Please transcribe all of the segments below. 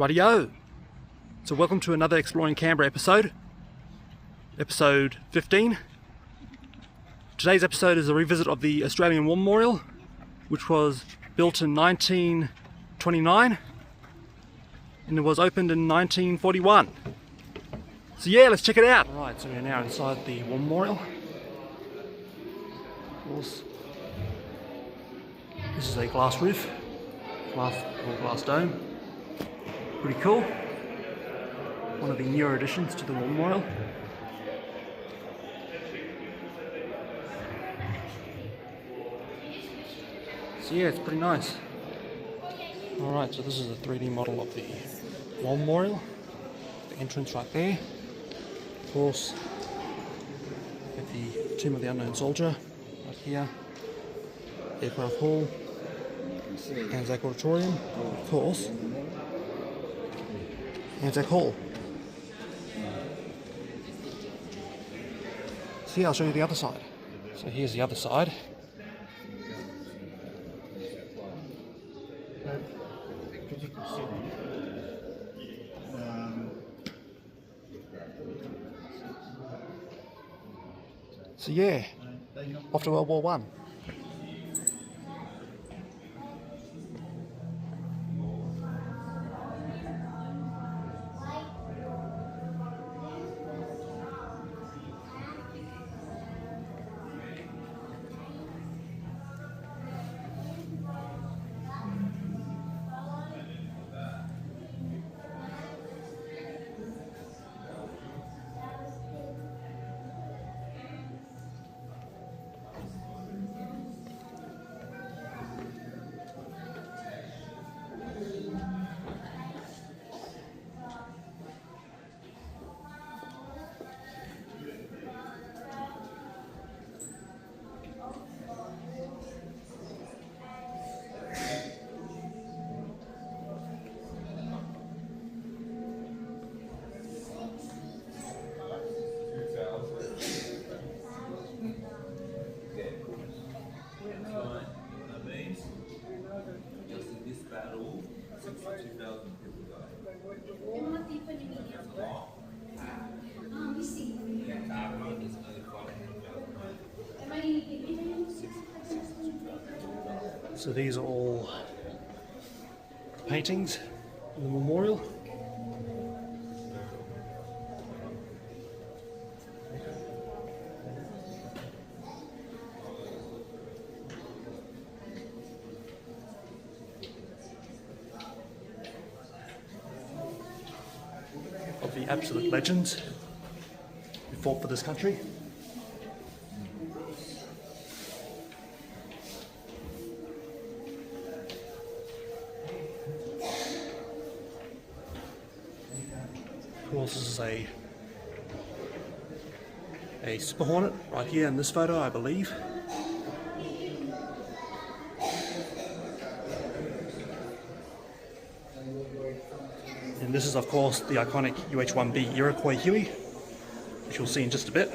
Rightio. So welcome to another Exploring Canberra episode 15. Today's episode is a revisit of the Australian War Memorial, which was built in 1929 and it was opened in 1941. So yeah, let's check it out. Alright, so we're now inside the War Memorial. Of course, this is a glass roof, glass dome. Pretty cool. One of the newer additions to the War Memorial. So yeah, it's pretty nice. Alright, so this is a 3D model of the War Memorial. The entrance right there. Of course, at the Tomb of the Unknown Soldier right here. Aircraft Hall. Anzac Auditorium, of course. Anzac Hall. So yeah, I'll show you the other side. So here's the other side. So yeah, off to World War One. So these are all paintings in the memorial. Of the absolute legends who fought for this country. Of course, this is a Super Hornet right here in this photo, I believe. And this is, of course, the iconic UH-1B Iroquois Huey, which you'll see in just a bit.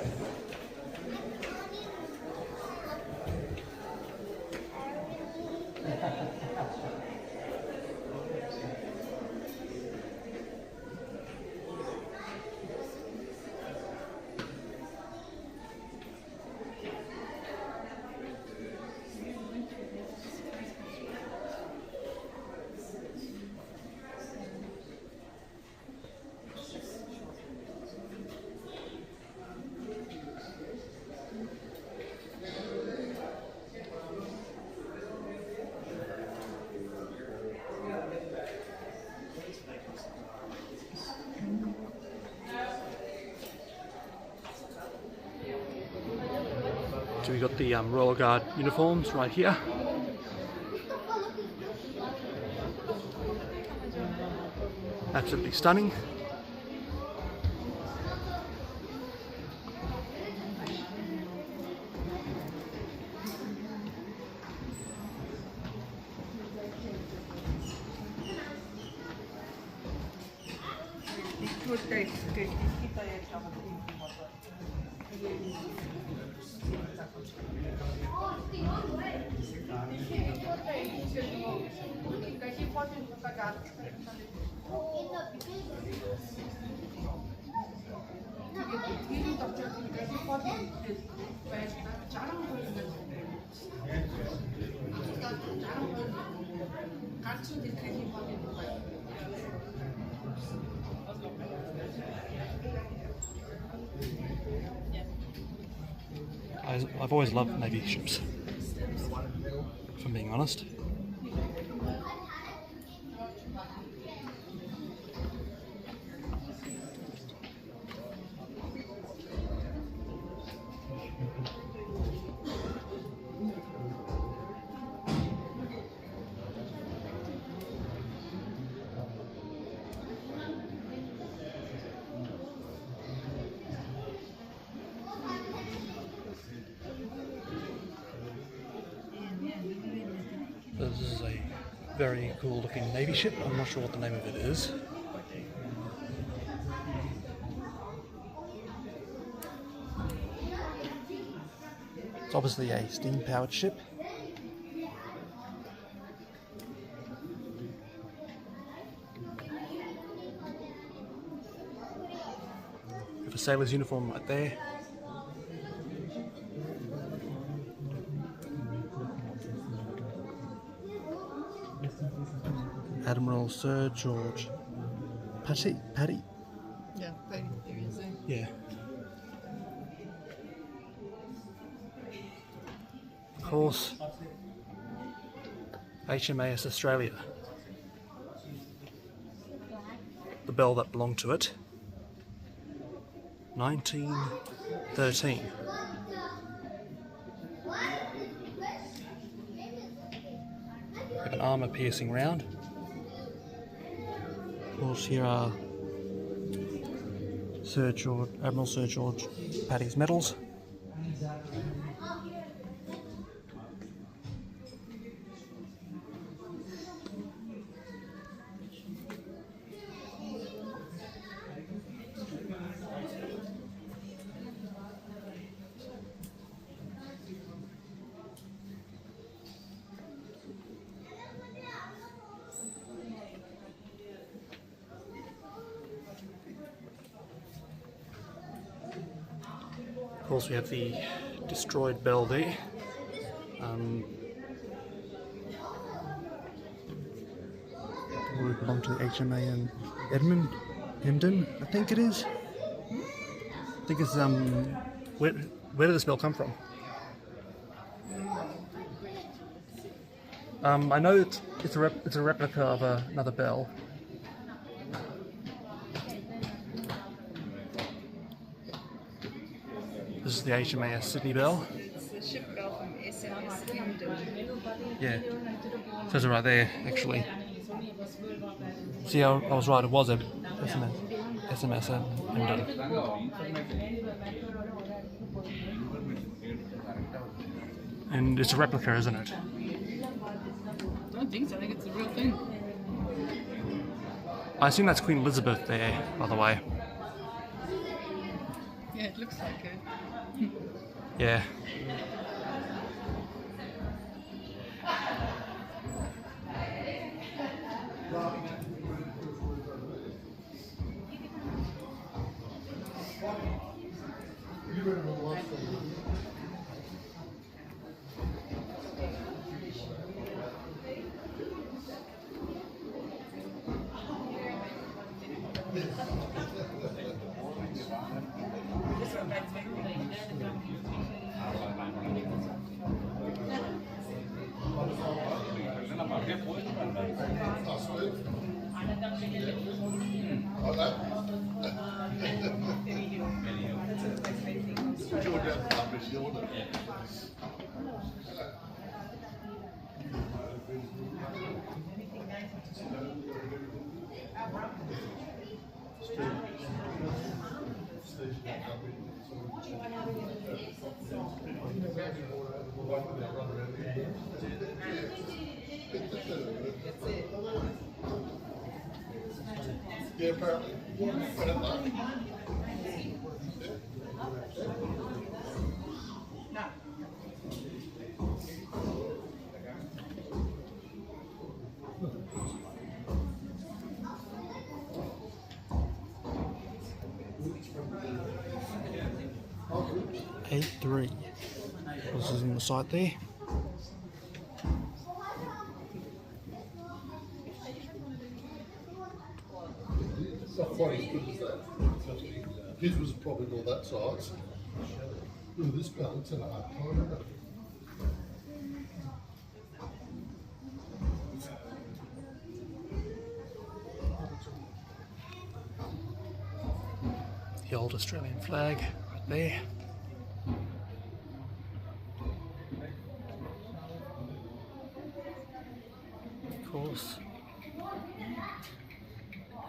So we got the Royal Guard uniforms right here. Absolutely stunning. Какие фото показать? I've always loved Navy ships, if I'm being honest. This is a very cool looking Navy ship. I'm not sure what the name of it is. It's obviously a steam powered ship. With a sailor's uniform right there. Admiral Sir George Patty? Yeah, Patty. Yeah. Of course, HMAS Australia. The bell that belonged to it. 1913. With an armour-piercing round. Of course, here are Admiral Sir George Patty's medals. Of course, we have the destroyed bell there. Would belong to the HMA in Emden, I think it is. I think it's where did this bell come from? I know it's a replica of another bell. This is the HMAS Sydney bell. It's the ship bell from SMS Emden. Yeah, it says it right there, actually. See, I was right, it was a SMS Emden. And it's a replica, isn't it? I don't think so, I think it's the real thing. I assume that's Queen Elizabeth there, by the way. Yeah, it looks like it. Yeah. Yeah, apparently. A3. This is on the site there. not quite as good as that. His was probably all that size. Look at this balance and a half time. The old Australian flag right there. Of course.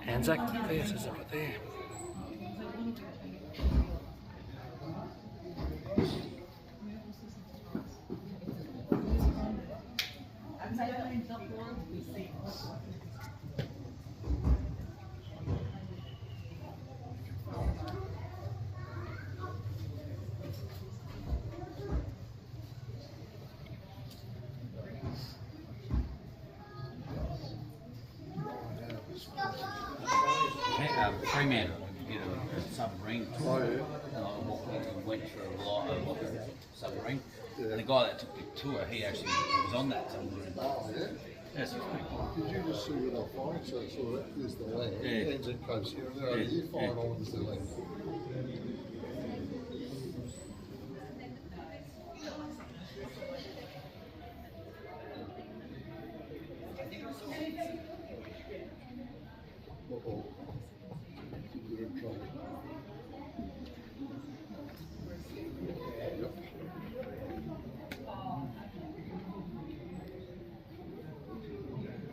Anzac, there, says it right there. Fremantle did a submarine tour. And I went for a lot of submarine. And the guy that took the tour, he actually was on that submarine. Yes, it's pretty cool. Did you just see where they're flying? So it's sort of, there's the land, Yeah. ends in coast here, and they're over here flying all over the land. Uh-oh. You're in trouble. Yep.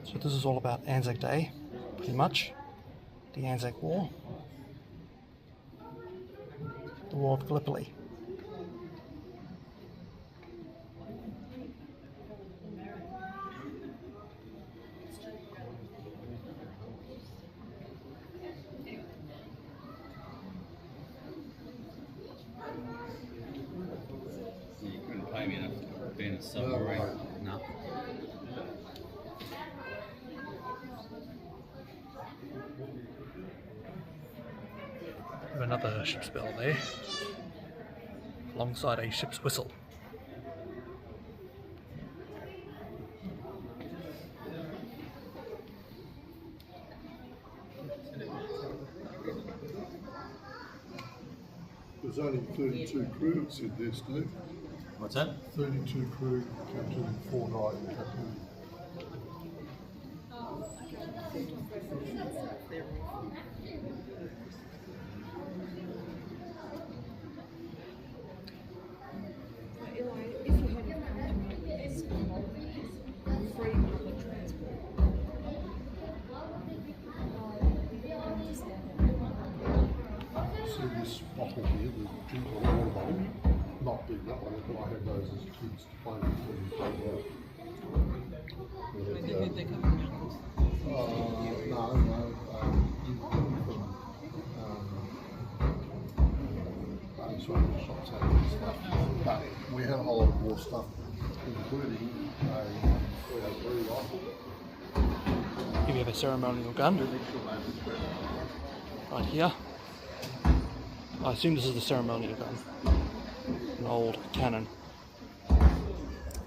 So this is all about Anzac Day, pretty much. The Anzac War. The War of Gallipoli. You couldn't pay me enough to be in a submarine. No. We have another ship's bell there, alongside a ship's whistle. There's only 32 crew that's in this, Steve. What's that? 32 crew, captain, 4 night captain. If you had free public transport. See this bottle here, the drink water bottle, not big, that one, but I had those as kids to play with when we played out. They come in mountains. No, you from shops and stuff. But we had a whole lot of more stuff, including a 303 rifle. Here we have a ceremonial gun, right here. I assume this is the ceremonial gun. An old cannon.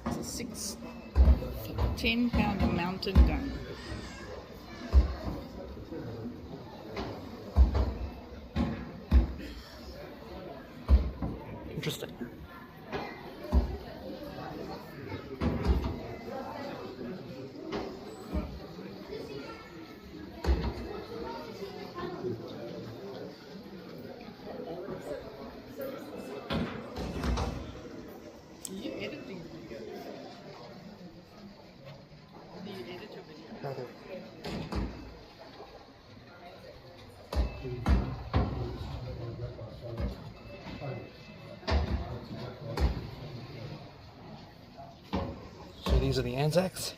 It's a 10-pounder mountain gun. Interesting. Do you edit things video? Do you edit your video? So these are the Anzacs.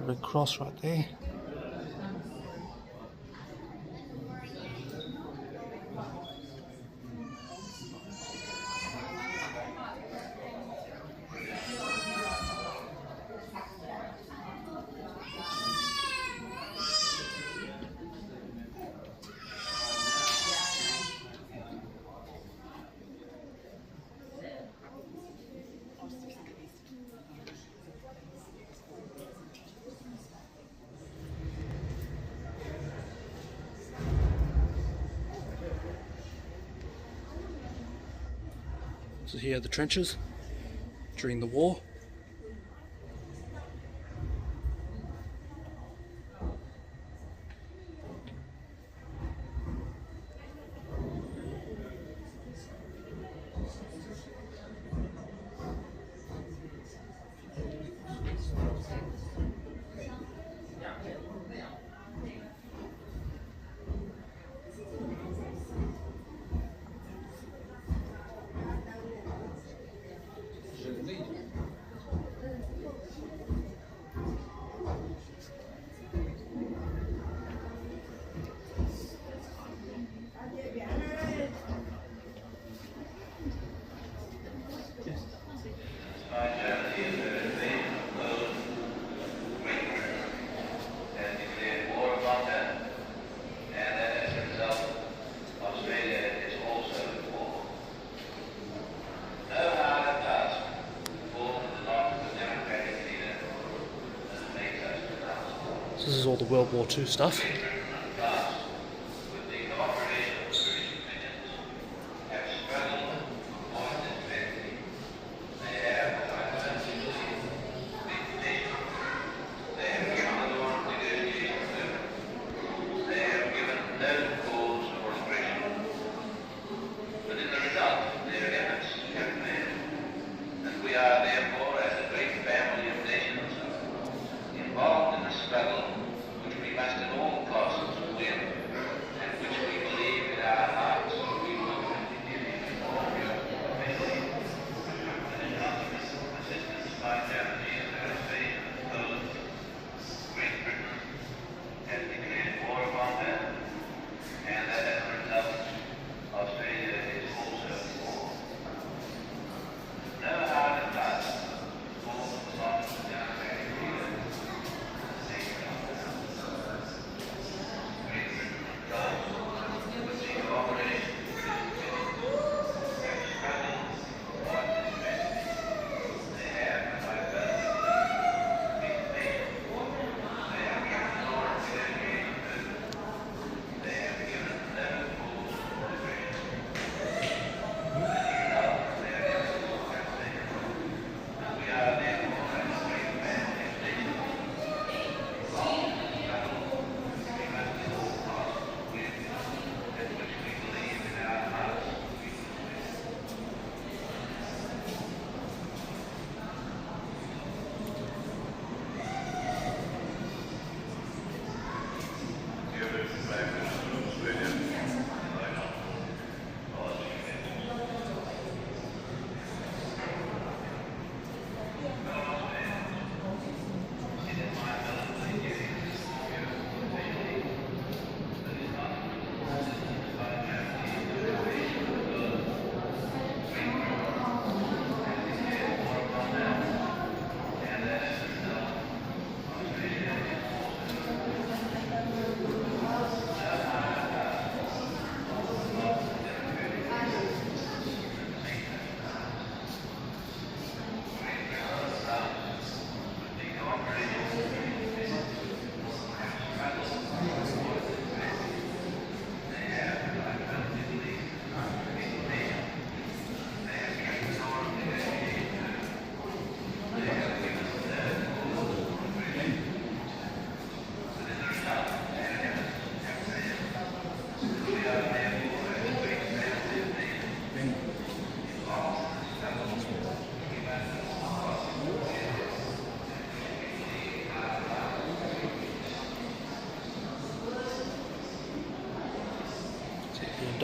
Red Cross right there. So here are the trenches during the war. So this is all the World War II stuff.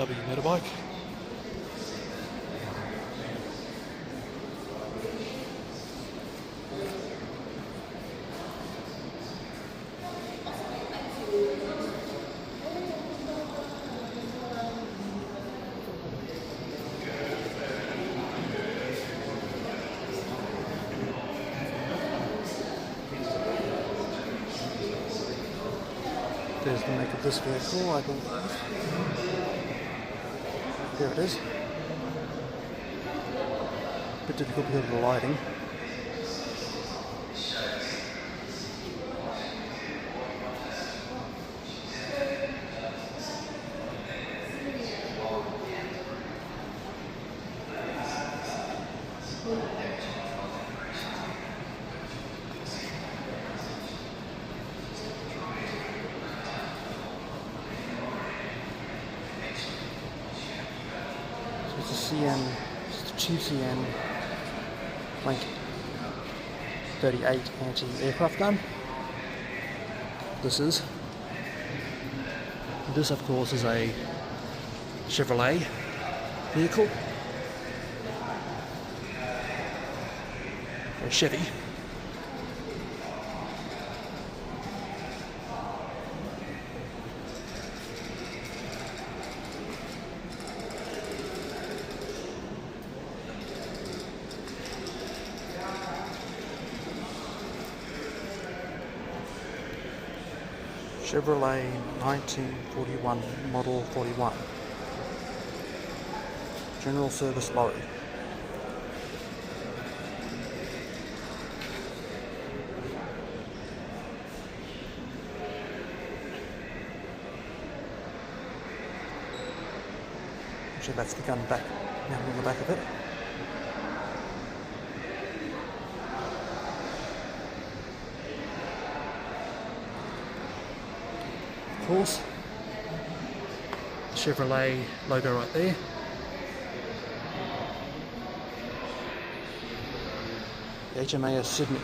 BMW motorbike. There's the make of this vehicle, I believe. There it is. Bit difficult because of the lighting. It's a CN, it's a 2CN Plank 38 anti-aircraft gun. This is. This, of course, is a Chevrolet vehicle. A Chevy. Chevrolet 1941 Model 41. General service lorry. Actually, that's the gun back, mounted on the back of it. Of course, Chevrolet logo right there. The HMAS Sydney.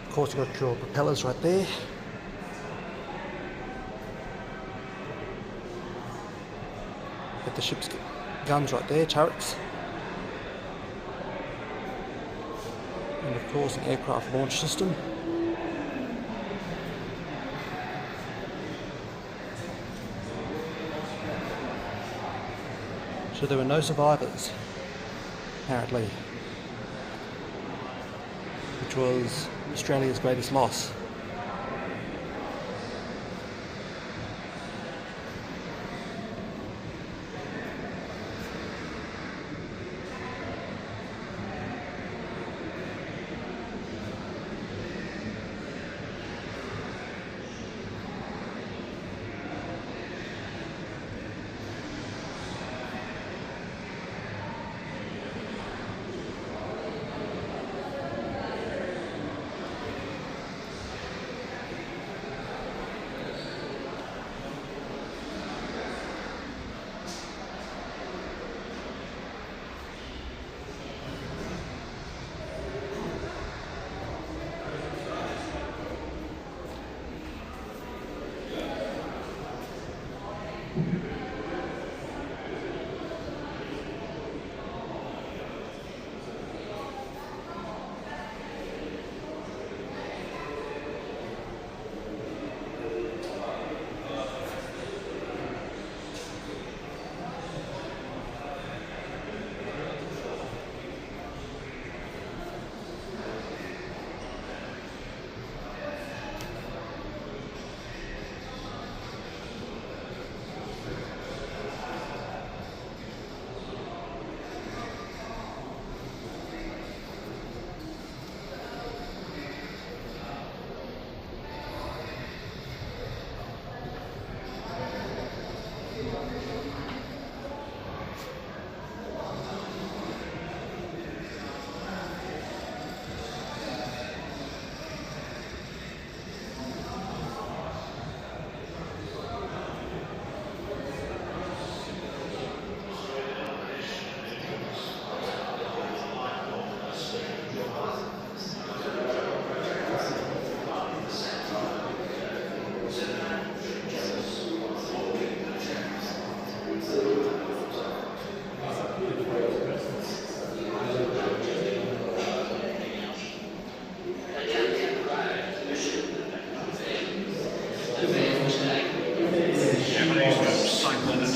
Of course, you've got your propellers right there. Got the ship's guns right there, turrets. And of course, an aircraft launch system. So there were no survivors, apparently, which was Australia's greatest loss.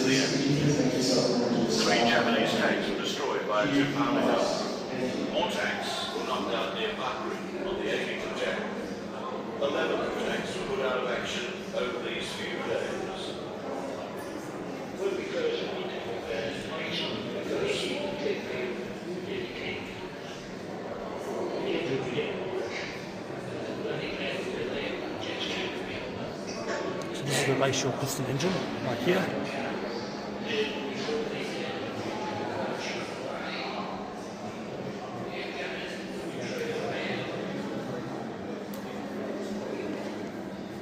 the end. 3 Japanese tanks were destroyed by a 2-pounder gun. More tanks were knocked out near Bakri on the 18th of January. 11 tanks were put out of action over these few days. So this is the radial piston engine, right here.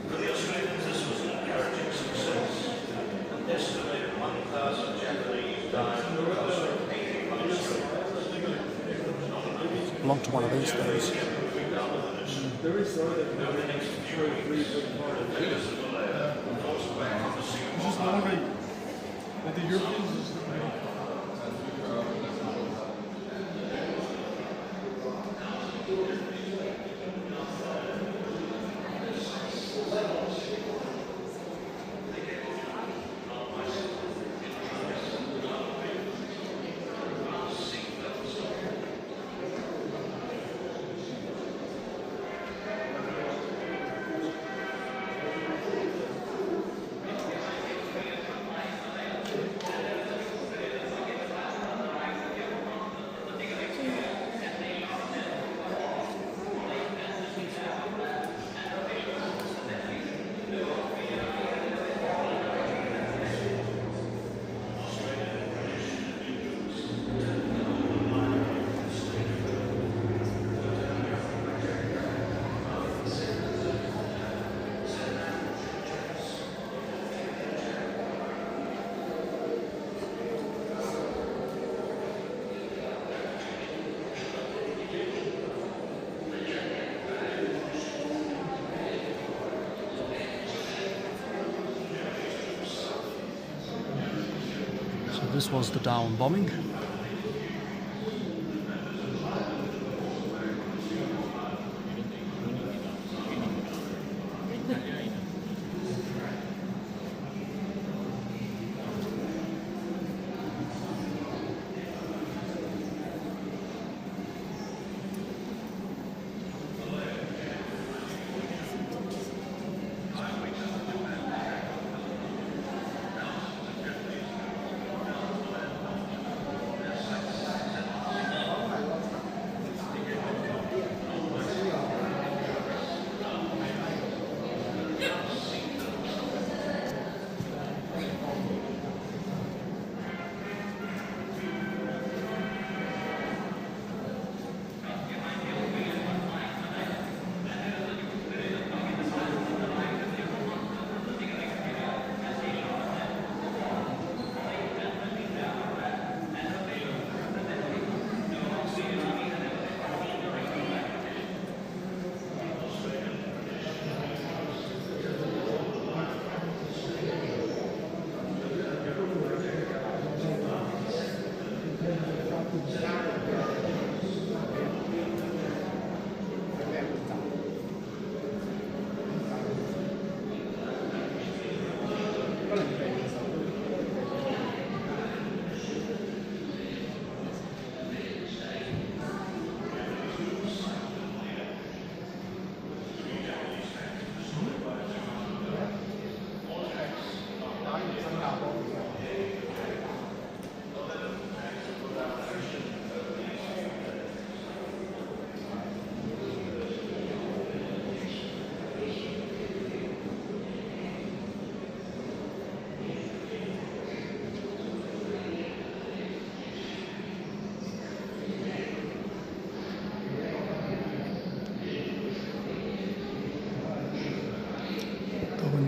For the Australians, this was an encouraging success. An estimated 1,000 Japanese died because of 80 months. Belong to one of these things. So this was the Darwin bombing.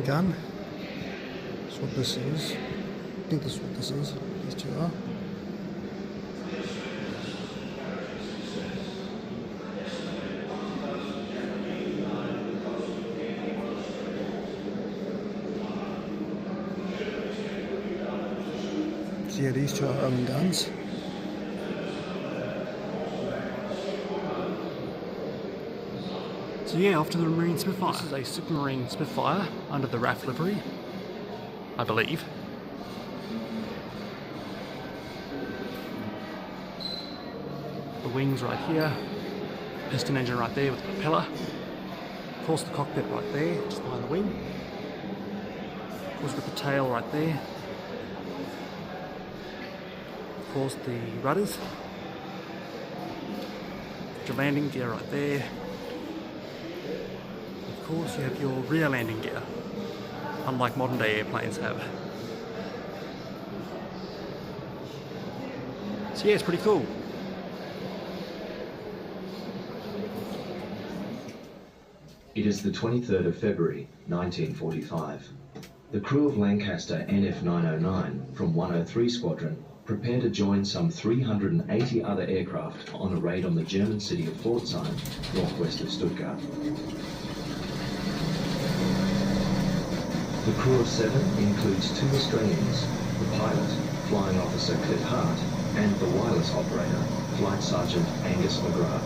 Gun. That's what this is. I think this is what this is. These two are. So yeah, these two are Owen guns. So yeah, off to the Marine Spitfire. This is a Supermarine Spitfire under the RAF livery, I believe. The wings right here, piston engine right there with the propeller. Of course the cockpit right there, just behind the wing. Of course we've got the tail right there. Of course the rudders. Your landing gear right there. Of course you have your rear landing gear, unlike modern day airplanes have. So yeah, it's pretty cool. It is the 23rd of February, 1945. The crew of Lancaster NF909 from 103 Squadron prepare to join some 380 other aircraft on a raid on the German city of Pforzheim, northwest of Stuttgart. The crew of 7 includes 2 Australians, the pilot, Flying Officer Cliff Hart, and the wireless operator, Flight Sergeant Angus McGrath.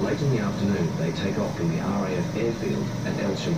Late in the afternoon, they take off from the RAF airfield at Elsham.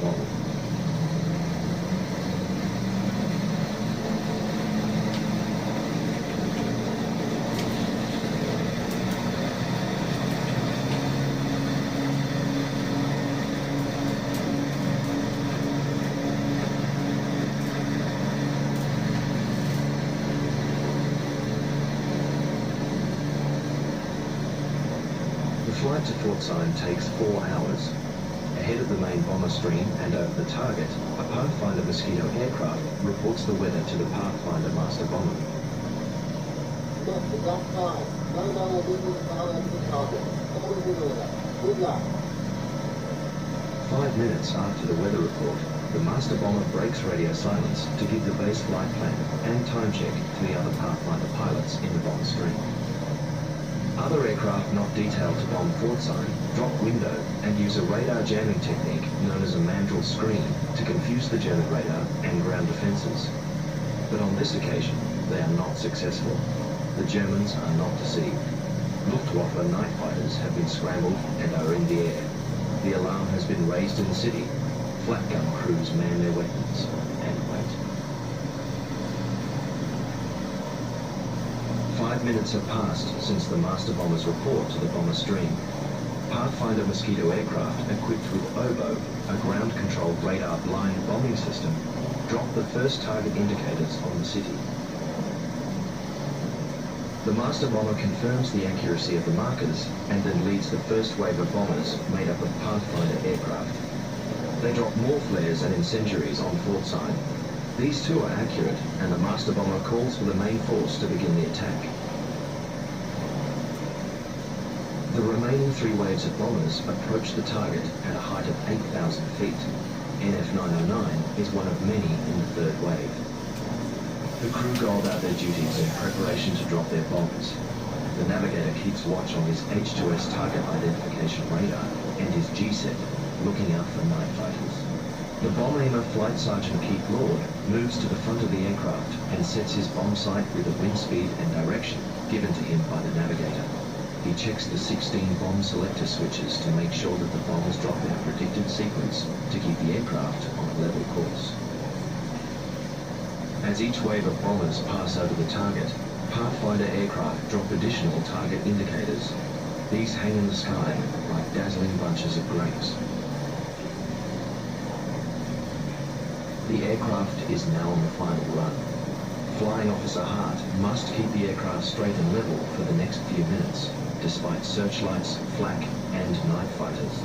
The flight to Pforzheim takes 4 hours. Ahead of the main bomber stream and over the target, a Pathfinder Mosquito aircraft reports the weather to the Pathfinder master bomber. Look, it's outside. No, this is down at the target. Always in order. Good luck. 5 minutes after the weather report, the master bomber breaks radio silence to give the base flight plan and time check to the other Pathfinder pilots in the bomber stream. Other aircraft not detailed to bomb Pforzheim drop window and use a radar jamming technique known as a mandrel screen to confuse the German radar and ground defences. But on this occasion, they are not successful. The Germans are not deceived. Luftwaffe night fighters have been scrambled and are in the air. The alarm has been raised in the city. Flat gun crews man their weapons and wait. 5 minutes have passed since the master bomber's report to the bomber stream. Pathfinder Mosquito aircraft equipped with OBO, a ground-controlled radar blind bombing system, dropped the first target indicators on the city. The master bomber confirms the accuracy of the markers and then leads the first wave of bombers made up of Pathfinder aircraft. They drop more flares and incendiaries on Pforzheim. These too are accurate, and the master bomber calls for the main force to begin the attack. The remaining 3 waves of bombers approach the target at a height of 8,000 feet. NF909 is one of many in the 3rd wave. The crew go about their duties in preparation to drop their bombs. The navigator keeps watch on his H2S target identification radar and his G-set, looking out for night fighters. The bomb aimer Flight Sergeant Keith Lord moves to the front of the aircraft and sets his bomb sight with the wind speed and direction given to him by the navigator. He checks the 16 bomb selector switches to make sure that the bombs drop in a predicted sequence to keep the aircraft on a level course. As each wave of bombers pass over the target, Pathfinder aircraft drop additional target indicators. These hang in the sky like dazzling bunches of grapes. The aircraft is now on the final run. Flying Officer Hart must keep the aircraft straight and level for the next few minutes, despite searchlights, flak, and night fighters.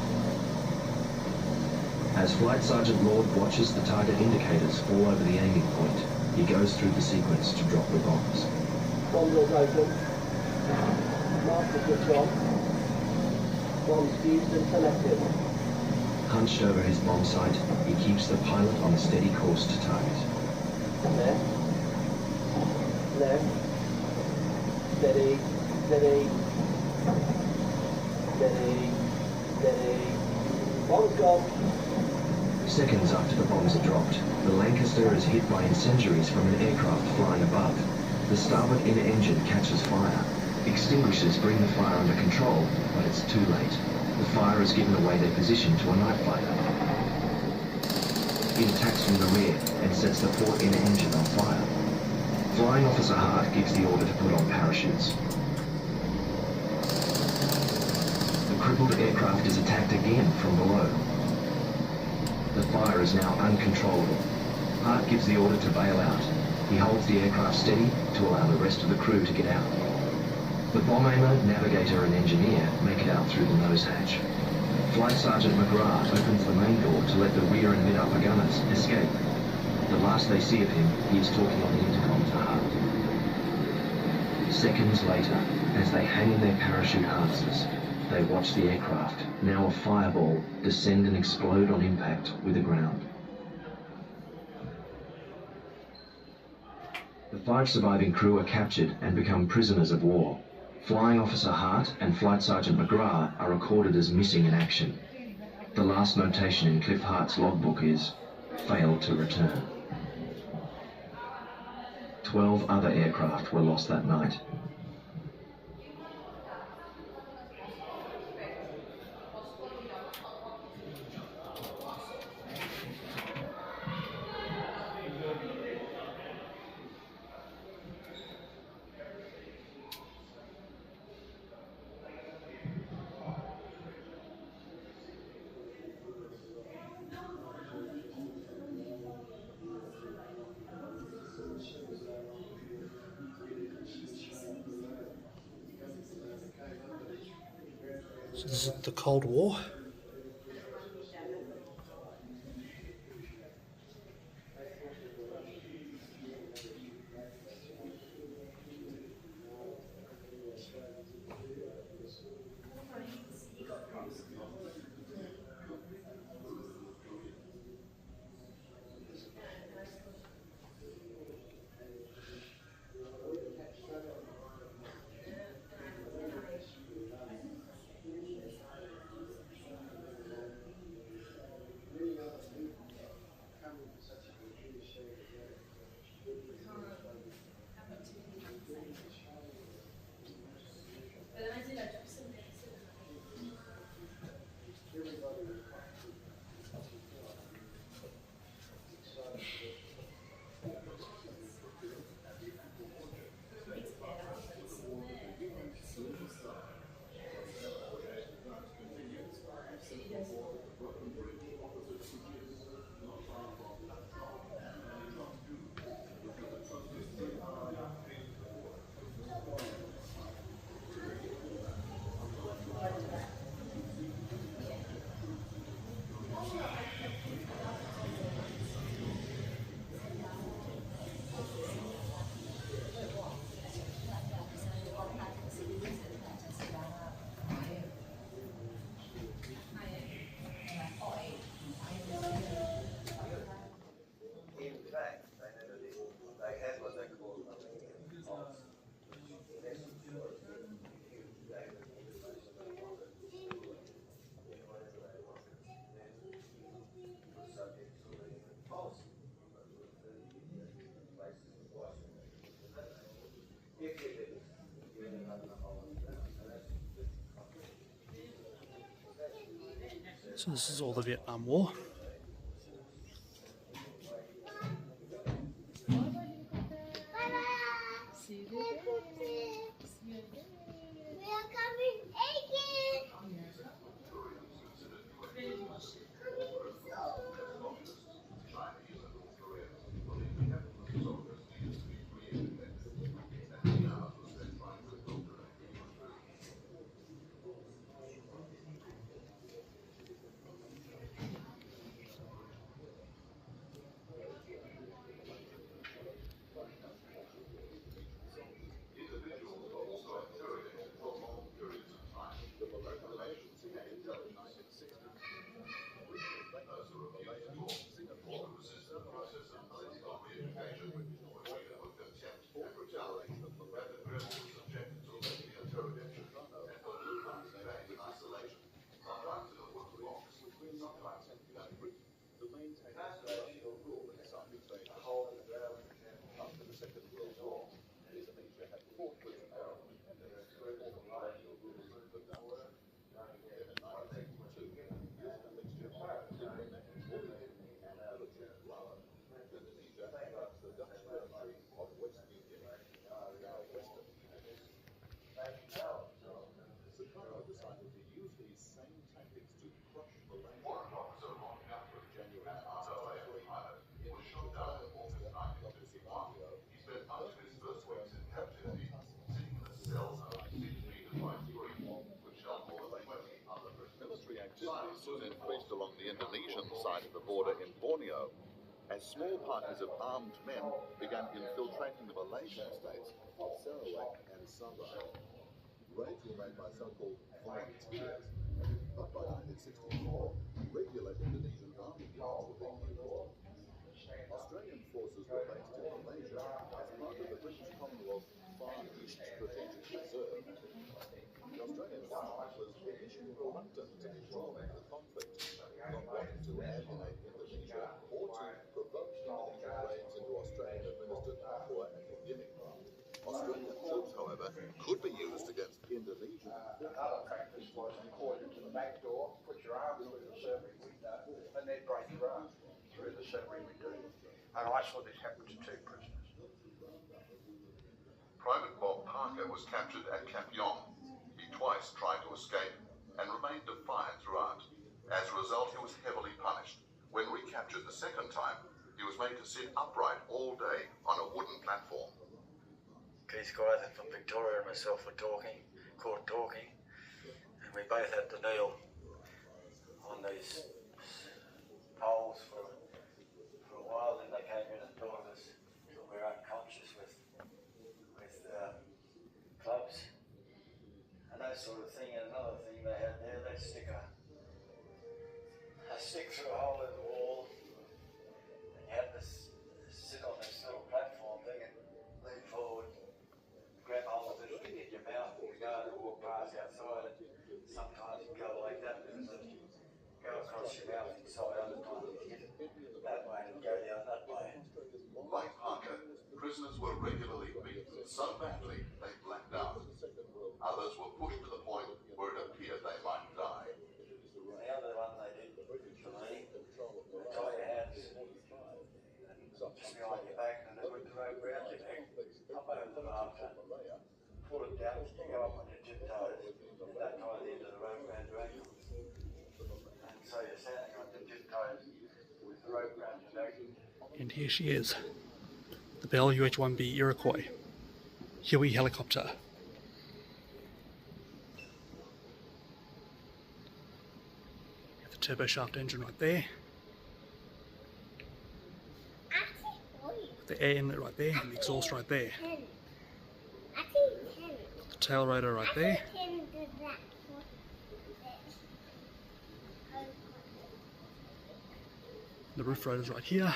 As Flight Sergeant Lord watches the target indicators fall over the aiming point, he goes through the sequence to drop the bombs. Bomb doors open. Master switch on. Bomb fused and selected. Hunched over his bomb sight, he keeps the pilot on a steady course to target. Left. Left. Steady. Steady. Steady. Steady. Bomb's gone. Seconds after the bombs are dropped, the Lancaster is hit by incendiaries from an aircraft flying above. The starboard inner engine catches fire. Extinguishers bring the fire under control, but it's too late. The fire has given away their position to a night fighter. It attacks from the rear and sets the port inner engine on fire. Flying Officer Hart gives the order to put on parachutes. The crippled aircraft is attacked again from below. The fire is now uncontrollable. Hart gives the order to bail out. He holds the aircraft steady to allow the rest of the crew to get out. The bomb aimer, navigator and engineer make it out through the nose hatch. Flight Sergeant McGrath opens the main door to let the rear and mid-upper gunners escape. The last they see of him, he is talking on the intercom to Hart. Seconds later, as they hang in their parachute harnesses, they watch the aircraft, now a fireball, descend and explode on impact with the ground. The 5 surviving crew are captured and become prisoners of war. Flying Officer Hart and Flight Sergeant McGrath are recorded as missing in action. The last notation in Cliff Hart's logbook is, failed to return. 12 other aircraft were lost that night. So this is the Cold War. So this is all the Vietnam War. border in Borneo, as small parties of armed men began infiltrating the Malaysian states of Sarawak and Sabah. Raids were made by so-called volunteers, but by 1964, regular Indonesian army units were being used. Australian forces were based in Malaysia as part of the British Commonwealth Far East Strategic Reserve. The Australian government was initially reluctant to be drawn into the conflict, not wanting to alienate Indonesia or to provoke Indonesian raids into Australian-administered Papua and New Guinea. Australian troops, however, could be used against Indonesian. Another practice was to call you to the back door, put your arm through the serving window, and then break your arm through the serving window. And I saw this happen to 2 prisoners. Private Bob Parker was captured at Camp Yong. He twice tried to escape and remained defiant throughout. As a result, he was heavily punished. When recaptured the second time, he was made to sit upright all day on a wooden platform. These guys from Victoria and myself were caught talking, and we both had to kneel on these poles for a while. Then they came in and taught us till we were unconscious with clubs and that sort of thing. And another thing they had there, they'd stick a stick through a hole in the wall, and you had to sit on this little platform thing and lean forward, grab hold of it, stick it in your mouth, and you go and walk past outside. And sometimes you go like that because it go across your mouth inside, other times you hit it that way and go down that way. Like Parker, prisoners were regularly beaten so badly they blacked out. Others were pushed to the point where it appeared they might die. The other one they did for me, they tie your hands just behind your back, and they put the rope around your neck, up over the rafter, pull it down, so you go up on your tiptoes, and that tie the end of the rope around your ankles. And so you're standing on your tiptoes with the rope around your neck. And here she is, the Bell UH-1B Iroquois, Huey helicopter. The turbo shaft engine right there. The air inlet right there, and the exhaust right there. The tail rotor right there. The roof rotors right here.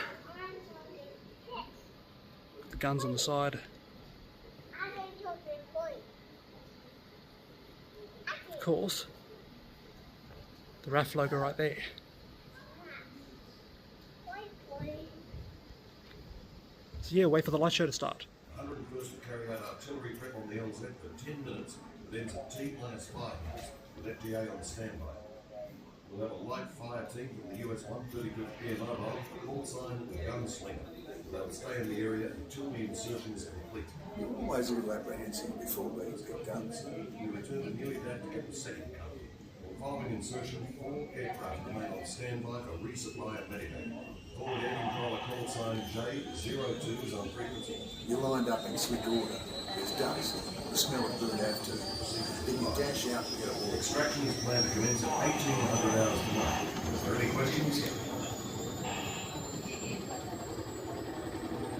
The guns on the side. Of course, the RAF logo right there. So yeah, wait for the light show to start. 101st will carry out artillery prep on the LZ for 10 minutes, then to T minus 5 minutes with FDA on standby. We'll have a light fire team from the US 135th Air Mobile, call sign and gunslinger. They'll stay in the area until the insertion is complete. You're always a little apprehensive before being picked guns. You return to Newlydad to get the second gun. Following insertion, 4 aircraft remain on standby for resupply at Medivac. Forward air controller call sign J02 is on frequency. You're lined up in slick order. There's dust, the smell of burnt after. Then you dash out to get a walk. Extraction is planned to commence at 1800 hours tonight. Is there any questions?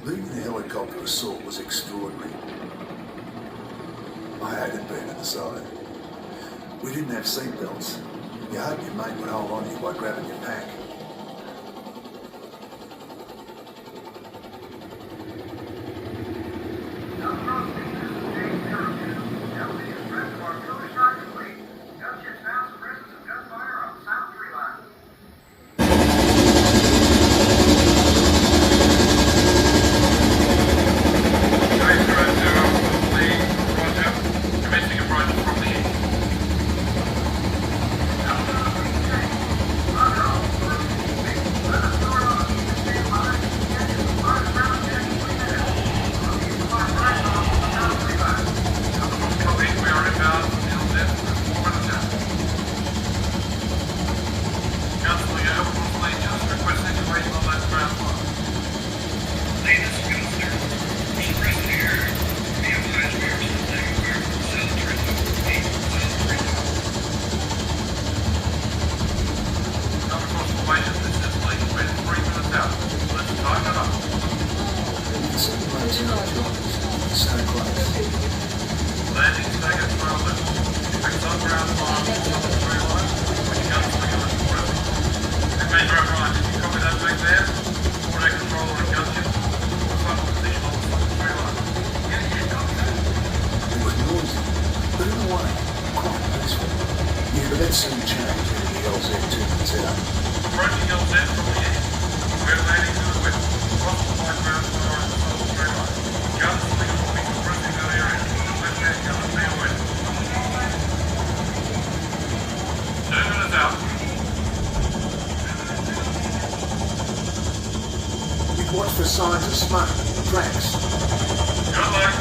Leaving the helicopter assault was extraordinary. I hated being at the side. We didn't have seat belts. You hoped your mate would hold on to you by grabbing your pack. Roger. approaching LZ from the east. We're landing to the west. Cross the high ground far on the southern tree line. Guns swing will be compressing that area. Left-hand guns be away. 2 minutes out. We'd watch for signs of smoke, tracks. Good luck.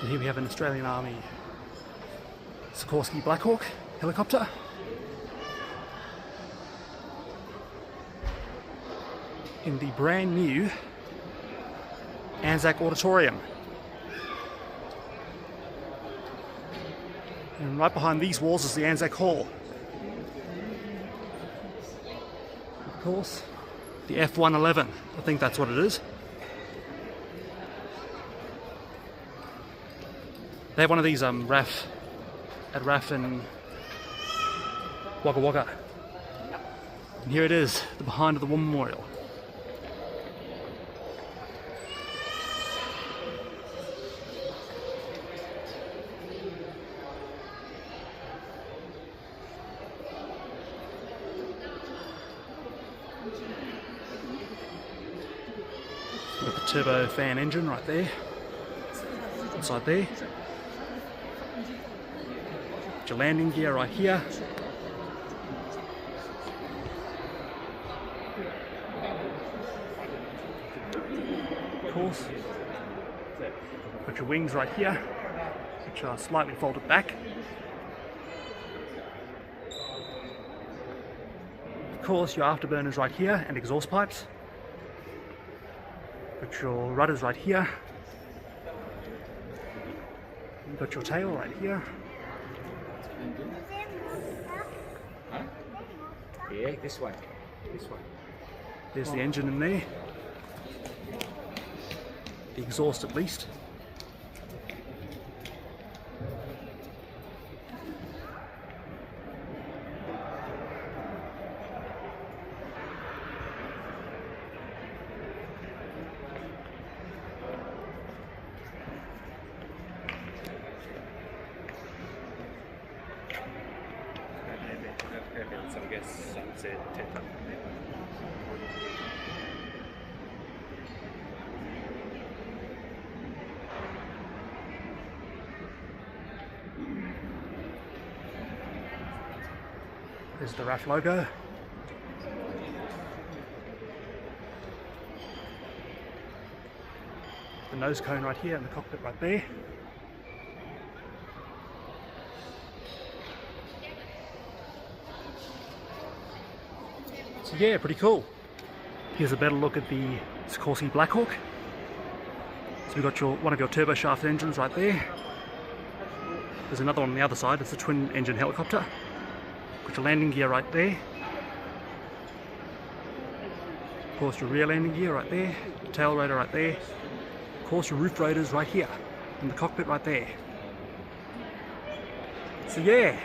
So here we have an Australian Army Sikorsky Black Hawk helicopter. In the brand new Anzac Auditorium. And right behind these walls is the Anzac Hall. Of course, the F-111, I think that's what it is. They have one of these RAF in Wagga Wagga. And here it is, the behind of the War Memorial. Got the turbo fan engine right there, inside there. Your landing gear right here. Of course, got your wings right here, which are slightly folded back. Of course, your afterburners right here and exhaust pipes. Got your rudders right here. You've got your tail right here. Huh? Yeah, this way. This way. There's the engine in there. The exhaust at least. So I guess sunset, Teta. There's the RAF logo. The nose cone right here and the cockpit right there. So yeah, pretty cool. Here's a better look at the Sikorsky Black Hawk. So we've got one of your turbo shaft engines right there. There's another one on the other side. It's a twin engine helicopter. Got your landing gear right there. Of course your rear landing gear right there. Tail rotor right there. Of course your roof rotors right here. And the cockpit right there. So yeah.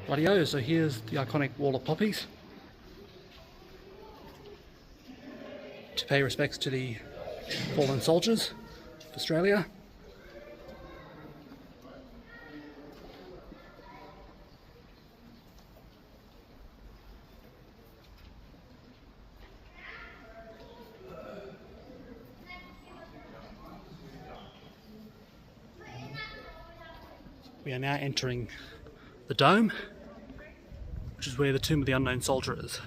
Rightio, so here's the iconic wall of poppies. To pay respects to the fallen soldiers of Australia. We are now entering the dome, which is where the Tomb of the Unknown Soldier is.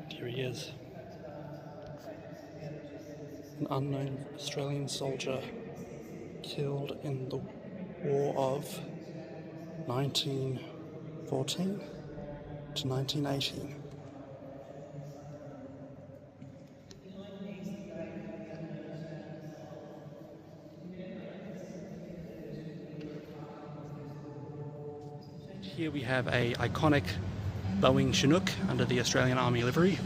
Here he is. An unknown Australian soldier killed in the War of 1914 to 1918. Here we have a iconic Boeing Chinook under the Australian Army livery,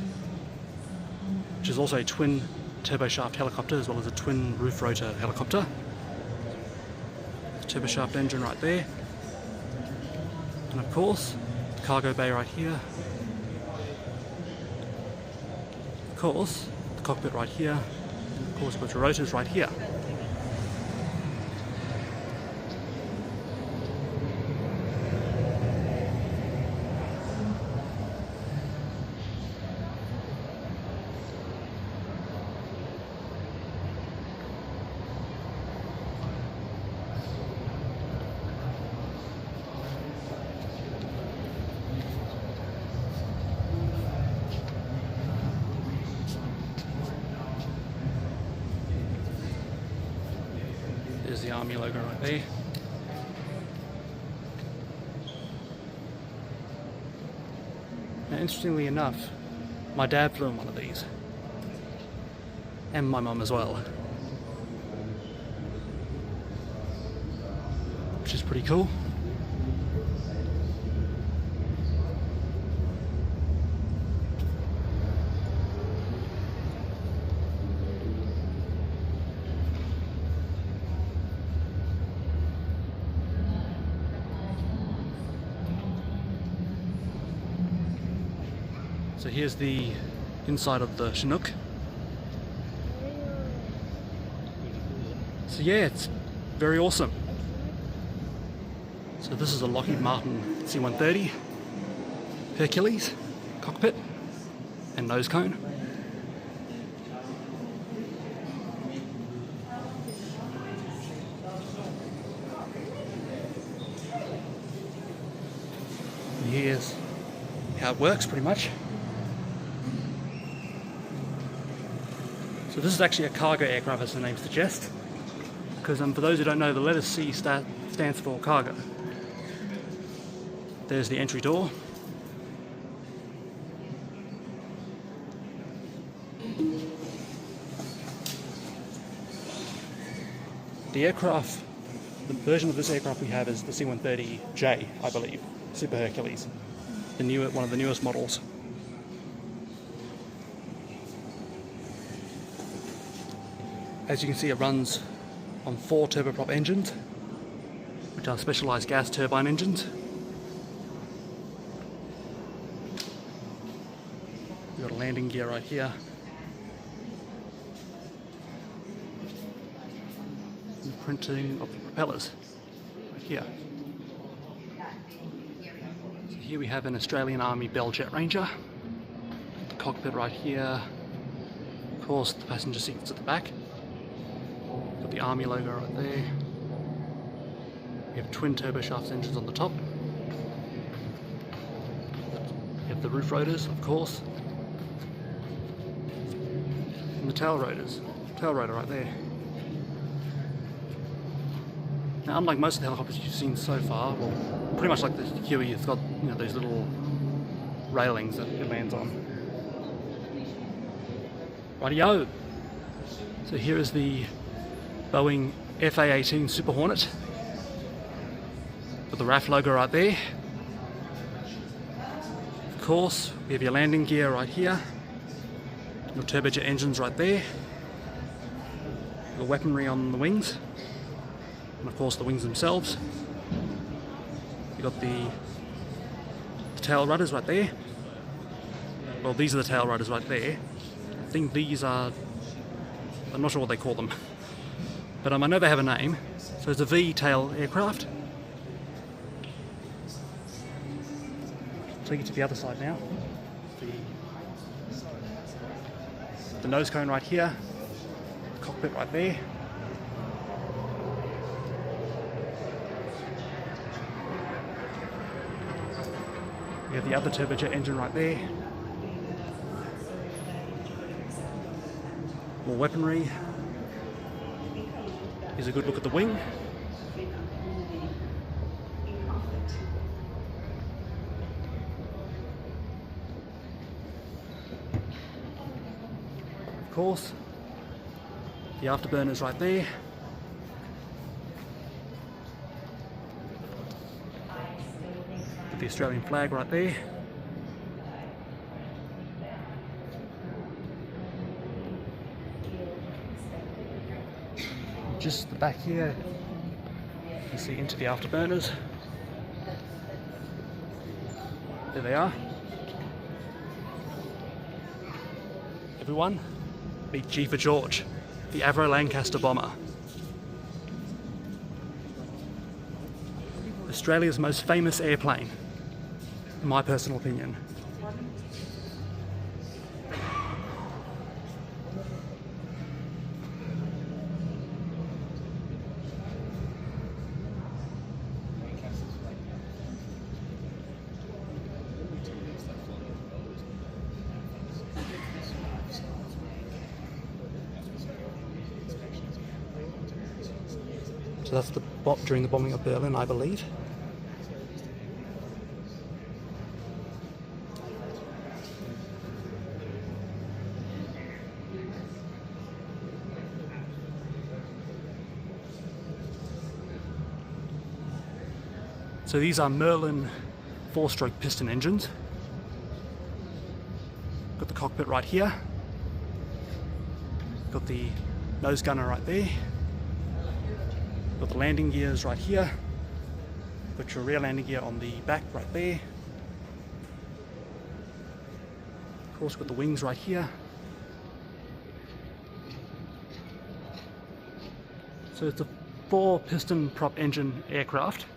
which is also a twin turboshaft helicopter as well as a twin roof rotor helicopter. The turboshaft engine right there, and of course the cargo bay right here, of course the cockpit right here, and of course the rotors right here. There's the Army logo right there. Now, interestingly enough, my dad flew in one of these, and my mum as well, which is pretty cool. So here's the inside of the Chinook. So yeah, it's very awesome. So this is a Lockheed Martin C-130 Hercules cockpit and nose cone. And here's how it works pretty much. So this is actually a cargo aircraft, as the name suggests, because for those who don't know, the letter C stands for cargo. There's the entry door. The aircraft, the version of this aircraft we have is the C-130J, I believe, Super Hercules, one of the newest models. As you can see, it runs on 4 turboprop engines, which are specialised gas turbine engines. We've got a landing gear right here. And the printing of the propellers right here. So here we have an Australian Army Bell Jet Ranger. The cockpit right here. Of course, the passenger seats at the back. Got the Army logo right there. We have twin turboshaft engines on the top. We have the roof rotors, of course. And the tail rotor right there. Now, unlike most of the helicopters you've seen so far, well, pretty much like the Huey, it's got those little railings that it lands on. Rightio! So here is the Boeing FA-18 Super Hornet with the RAF logo right there. Of course, we have your landing gear right here, your turbojet engines right there, your weaponry on the wings, and of course the wings themselves. You've got the tail rudders right there. Well, these are the tail rudders right there. I think these are, I'm not sure what they call them, but I know they have a name. So it's a V-tail aircraft. Take it to the other side now. The nose cone right here, the cockpit right there. We have the other turbojet engine right there. More weaponry. Here's a good look at the wing. Of course, the afterburners right there. With the Australian flag right there. Just the back here, you can see into the afterburners. There they are. Everyone, meet G for George, the Avro Lancaster bomber. Australia's most famous airplane, in my personal opinion. So that's during the bombing of Berlin, I believe. So these are Merlin 4-stroke piston engines. Got the cockpit right here. Got the nose gunner right there. Got the landing gears right here. Got your rear landing gear on the back right there. Of course, got the wings right here. So it's a 4-piston prop engine aircraft.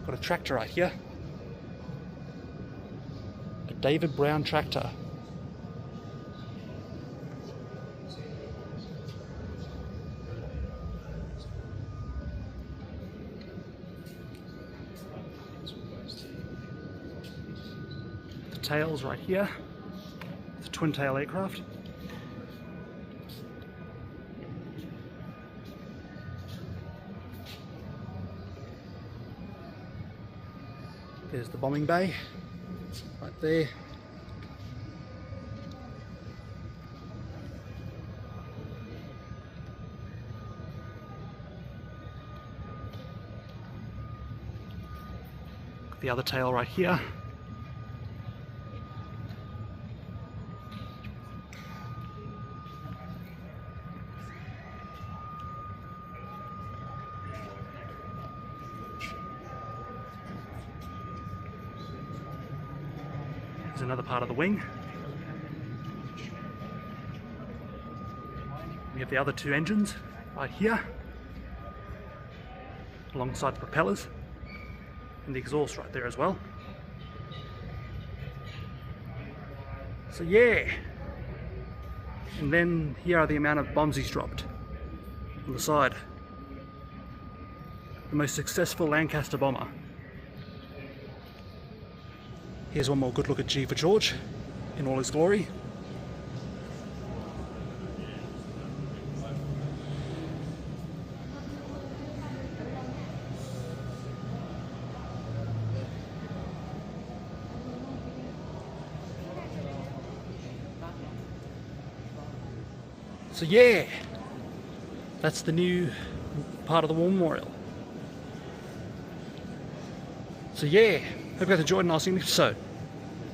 Got a tractor right here. A David Brown tractor. The tails right here. It's a twin tail aircraft. There's the bombing bay, right there. Got the other tail right here. Another part of the wing. We have the other 2 engines right here alongside the propellers and the exhaust right there as well. So yeah, and then here are the amount of bombs he's dropped on the side. The most successful Lancaster bomber. Here's one more good look at G for George in all his glory. So yeah, that's the new part of the War Memorial. So yeah, hope you guys enjoyed, and I'll see you in the next episode.